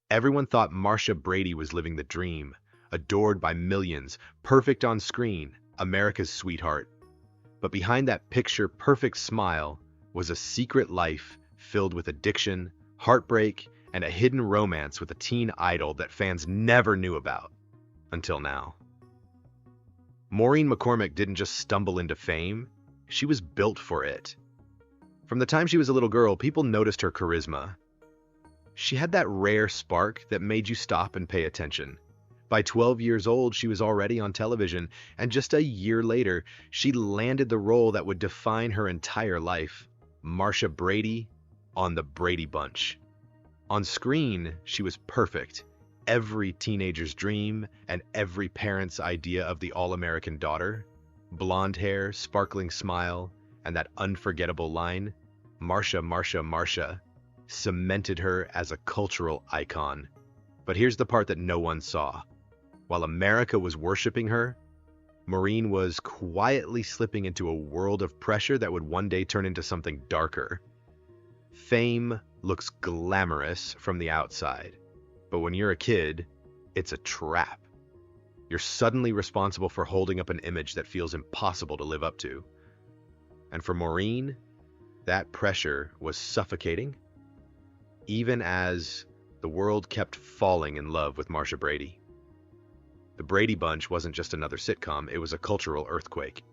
Everyone thought Marcia Brady was living the dream, adored by millions, perfect on screen, America's sweetheart. But behind that picture-perfect smile was a secret life filled with addiction, heartbreak, and a hidden romance with a teen idol that fans never knew about. Until now. Maureen McCormick didn't just stumble into fame, she was built for it. From the time she was a little girl, people noticed her charisma. She had that rare spark that made you stop and pay attention. By 12 years old, she was already on television, and just a year later, she landed the role that would define her entire life, Marcia Brady on The Brady Bunch. On screen, she was perfect, every teenager's dream and every parent's idea of the all-American daughter. Blonde hair, sparkling smile, and that unforgettable line, Marcia, Marcia, Marcia, cemented her as a cultural icon. But here's the part that no one saw. While America was worshiping her, Maureen was quietly slipping into a world of pressure that would one day turn into something darker. Fame looks glamorous from the outside, but when you're a kid, it's a trap. You're suddenly responsible for holding up an image that feels impossible to live up to. And for Maureen, that pressure was suffocating, even as the world kept falling in love with Marcia Brady. The Brady Bunch wasn't just another sitcom, it was a cultural earthquake.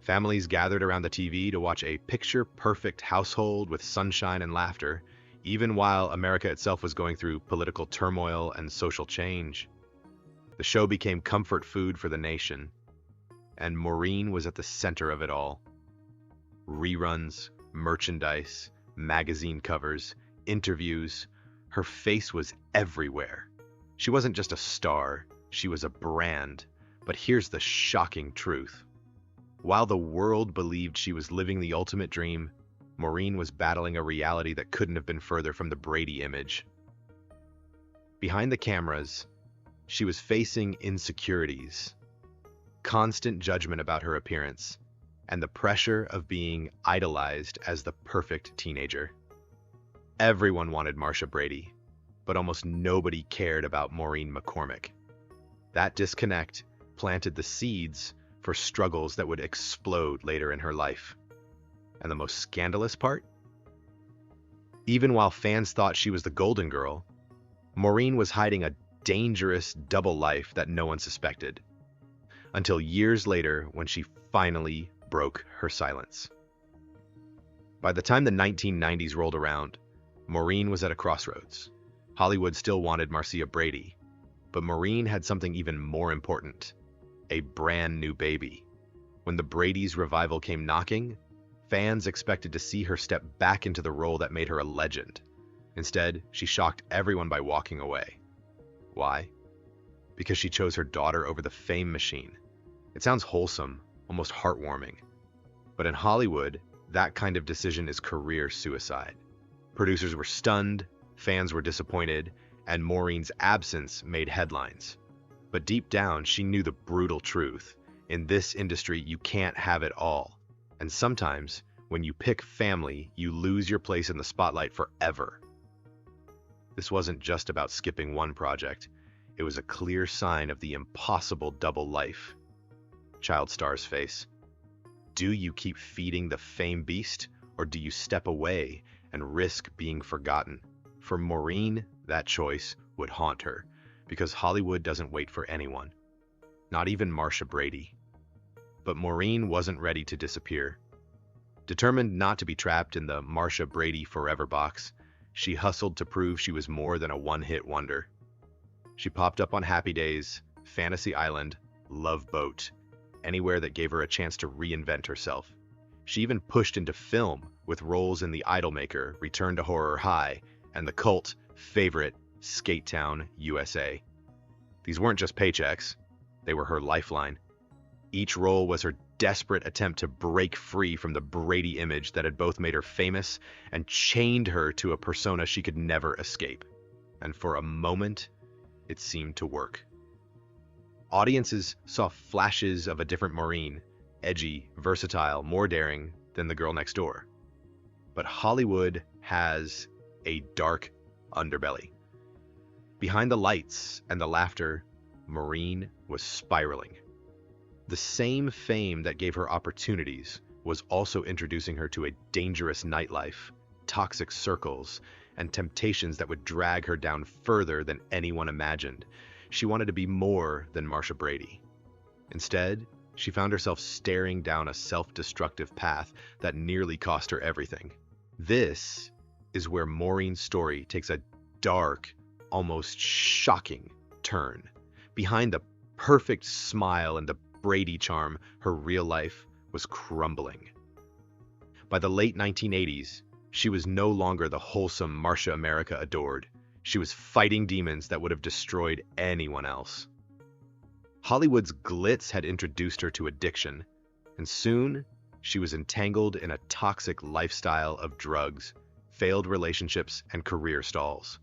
Families gathered around the TV to watch a picture-perfect household with sunshine and laughter, even while America itself was going through political turmoil and social change. The show became comfort food for the nation, and Maureen was at the center of it all. Reruns, merchandise, magazine covers, interviews, her face was everywhere. She wasn't just a star, she was a brand. But here's the shocking truth. While the world believed she was living the ultimate dream, Maureen was battling a reality that couldn't have been further from the Brady image. Behind the cameras, she was facing insecurities, constant judgment about her appearance, and the pressure of being idolized as the perfect teenager. Everyone wanted Marcia Brady, but almost nobody cared about Maureen McCormick. That disconnect planted the seeds for struggles that would explode later in her life. And the most scandalous part? Even while fans thought she was the golden girl, Maureen was hiding a dangerous double life that no one suspected. Until years later when she finally broke her silence. By the time the 1990s rolled around, Maureen was at a crossroads. Hollywood still wanted Marcia Brady, but Maureen had something even more important, a brand new baby. When the Brady's revival came knocking, fans expected to see her step back into the role that made her a legend. Instead, she shocked everyone by walking away. Why? Because she chose her daughter over the fame machine. It sounds wholesome, almost heartwarming. But in Hollywood, that kind of decision is career suicide. Producers were stunned, fans were disappointed, and Maureen's absence made headlines. But deep down, she knew the brutal truth. In this industry, you can't have it all. And sometimes, when you pick family, you lose your place in the spotlight forever. This wasn't just about skipping one project. It was a clear sign of the impossible double life. Child star's face. Do you keep feeding the fame beast, or do you step away and risk being forgotten? For Maureen, that choice would haunt her, because Hollywood doesn't wait for anyone, not even Marcia Brady. But Maureen wasn't ready to disappear. Determined not to be trapped in the Marcia Brady forever box, she hustled to prove she was more than a one-hit wonder. She popped up on Happy Days, Fantasy Island, Love Boat, anywhere that gave her a chance to reinvent herself. She even pushed into film with roles in The Idolmaker, Return to Horror High, and the cult favorite Skate Town, USA. These weren't just paychecks, they were her lifeline. Each role was her desperate attempt to break free from the Brady image that had both made her famous and chained her to a persona she could never escape. And for a moment, it seemed to work. Audiences saw flashes of a different Maureen, edgy, versatile, more daring than the girl next door. But Hollywood has a dark underbelly. Behind the lights and the laughter, Maureen was spiraling. The same fame that gave her opportunities was also introducing her to a dangerous nightlife, toxic circles, and temptations that would drag her down further than anyone imagined. She wanted to be more than Marsha Brady. Instead, she found herself staring down a self-destructive path that nearly cost her everything. This is where Maureen's story takes a dark, almost shocking turn. Behind the perfect smile and the Brady charm, her real life was crumbling. By the late 1980s, she was no longer the wholesome Marsha America adored. She was fighting demons that would have destroyed anyone else. Hollywood's glitz had introduced her to addiction, and soon she was entangled in a toxic lifestyle of drugs, failed relationships, and career stalls.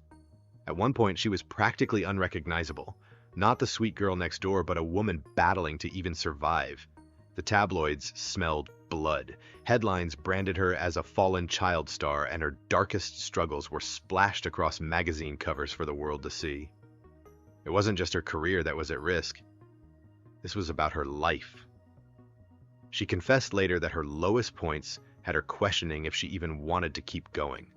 At one point, she was practically unrecognizable, not the sweet girl next door, but a woman battling to even survive. The tabloids smelled blood. Headlines branded her as a fallen child star, and her darkest struggles were splashed across magazine covers for the world to see. It wasn't just her career that was at risk. This was about her life. She confessed later that her lowest points had her questioning if she even wanted to keep going.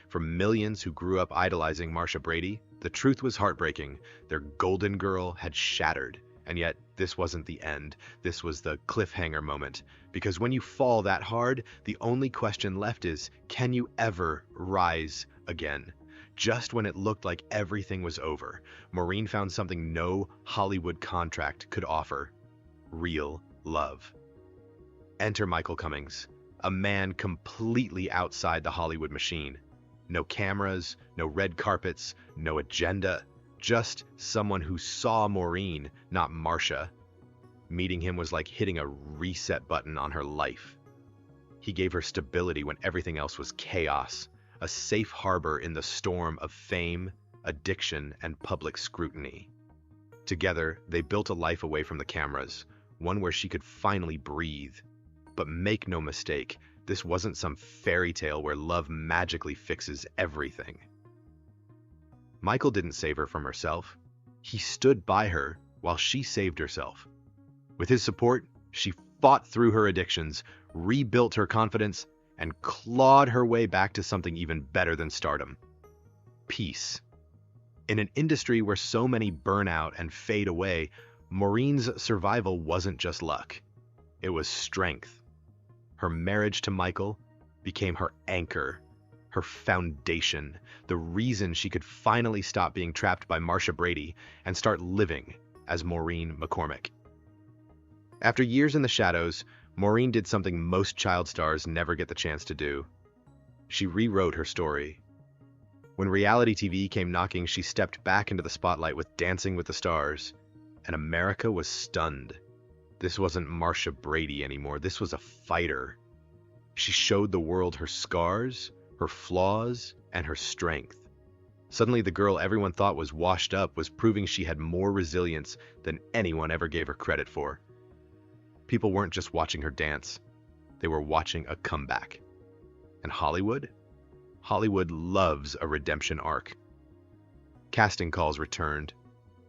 For millions who grew up idolizing Marsha Brady, the truth was heartbreaking. Their golden girl had shattered. And yet, this wasn't the end. This was the cliffhanger moment. Because when you fall that hard, the only question left is, can you ever rise again? Just when it looked like everything was over, Maureen found something no Hollywood contract could offer: real love. Enter Michael Cummings, a man completely outside the Hollywood machine. No cameras, no red carpets, no agenda. Just someone who saw Maureen, not Marsha. Meeting him was like hitting a reset button on her life. He gave her stability when everything else was chaos, a safe harbor in the storm of fame, addiction, and public scrutiny. Together, they built a life away from the cameras, one where she could finally breathe. But make no mistake, this wasn't some fairy tale where love magically fixes everything. Michael didn't save her from herself. He stood by her while she saved herself. With his support, she fought through her addictions, rebuilt her confidence, and clawed her way back to something even better than stardom: peace. In an industry where so many burn out and fade away, Maureen's survival wasn't just luck. It was strength. Her marriage to Michael became her anchor, her foundation, the reason she could finally stop being trapped by Marsha Brady and start living as Maureen McCormick. After years in the shadows, Maureen did something most child stars never get the chance to do. She rewrote her story. When reality TV came knocking, she stepped back into the spotlight with Dancing with the Stars, and America was stunned. This wasn't Marsha Brady anymore. This was a fighter. She showed the world her scars, her flaws, and her strength. Suddenly, the girl everyone thought was washed up was proving she had more resilience than anyone ever gave her credit for. People weren't just watching her dance. They were watching a comeback. And Hollywood? Hollywood loves a redemption arc. Casting calls returned.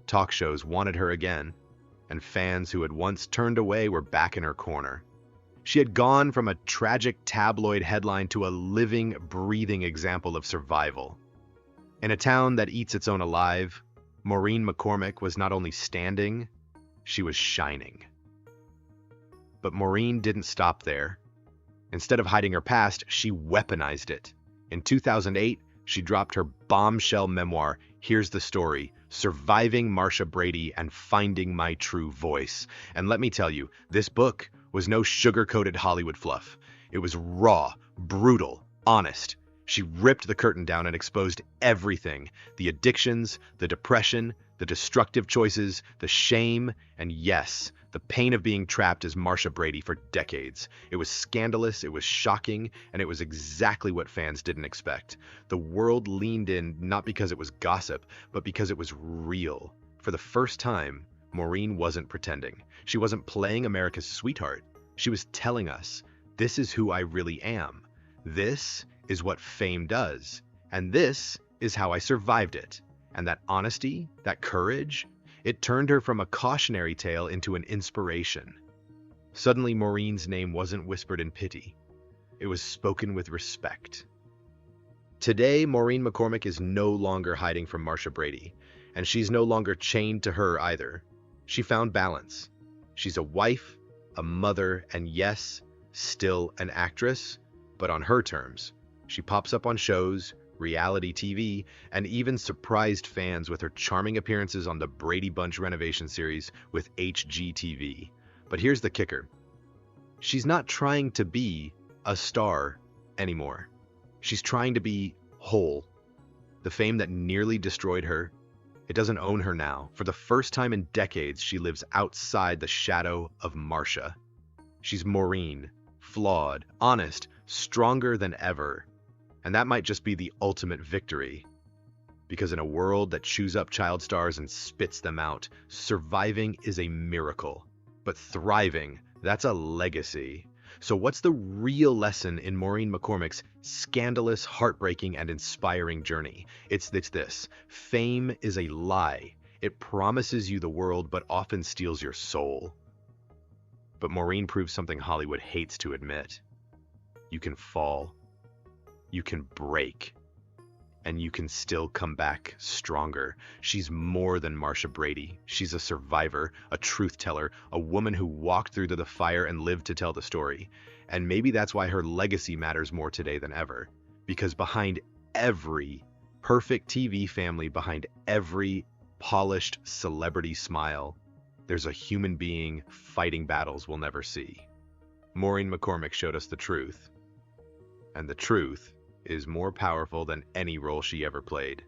Talk shows wanted her again. And fans who had once turned away were back in her corner. She had gone from a tragic tabloid headline to a living, breathing example of survival. In a town that eats its own alive, Maureen McCormick was not only standing, she was shining. But Maureen didn't stop there. Instead of hiding her past, she weaponized it. In 2008, she dropped her bombshell memoir, Here's the Story: Surviving Marsha Brady and Finding My True Voice. And let me tell you, this book was no sugar-coated Hollywood fluff. It was raw, brutal, honest. She ripped the curtain down and exposed everything: the addictions, the depression, the destructive choices, the shame, and yes, the pain of being trapped as Marsha Brady for decades. It was scandalous, it was shocking, and it was exactly what fans didn't expect. The world leaned in not because it was gossip, but because it was real. For the first time, Maureen wasn't pretending. She wasn't playing America's sweetheart. She was telling us, this is who I really am. This is what fame does. And this is how I survived it. And that honesty, that courage, it turned her from a cautionary tale into an inspiration. Suddenly, Maureen's name wasn't whispered in pity. It was spoken with respect. Today, Maureen McCormick is no longer hiding from Marsha Brady, and she's no longer chained to her either. She found balance. She's a wife, a mother, and yes, still an actress, but on her terms. She pops up on shows, reality TV, and even surprised fans with her charming appearances on the Brady Bunch renovation series with HGTV. But here's the kicker. She's not trying to be a star anymore. She's trying to be whole. The fame that nearly destroyed her, it doesn't own her now. For the first time in decades, she lives outside the shadow of Marsha. She's Maureen, flawed, honest, stronger than ever. And that might just be the ultimate victory. Because in a world that chews up child stars and spits them out, surviving is a miracle. But thriving, that's a legacy. So what's the real lesson in Maureen McCormick's scandalous, heartbreaking, and inspiring journey? It's this. Fame is a lie. It promises you the world, but often steals your soul. But Maureen proves something Hollywood hates to admit. You can fall. You can break. And you can still come back stronger. She's more than Marsha Brady. She's a survivor, a truth teller, a woman who walked through the fire and lived to tell the story. And maybe that's why her legacy matters more today than ever. Because behind every perfect TV family, behind every polished celebrity smile, there's a human being fighting battles we'll never see. Maureen McCormick showed us the truth. And the truth is more powerful than any role she ever played.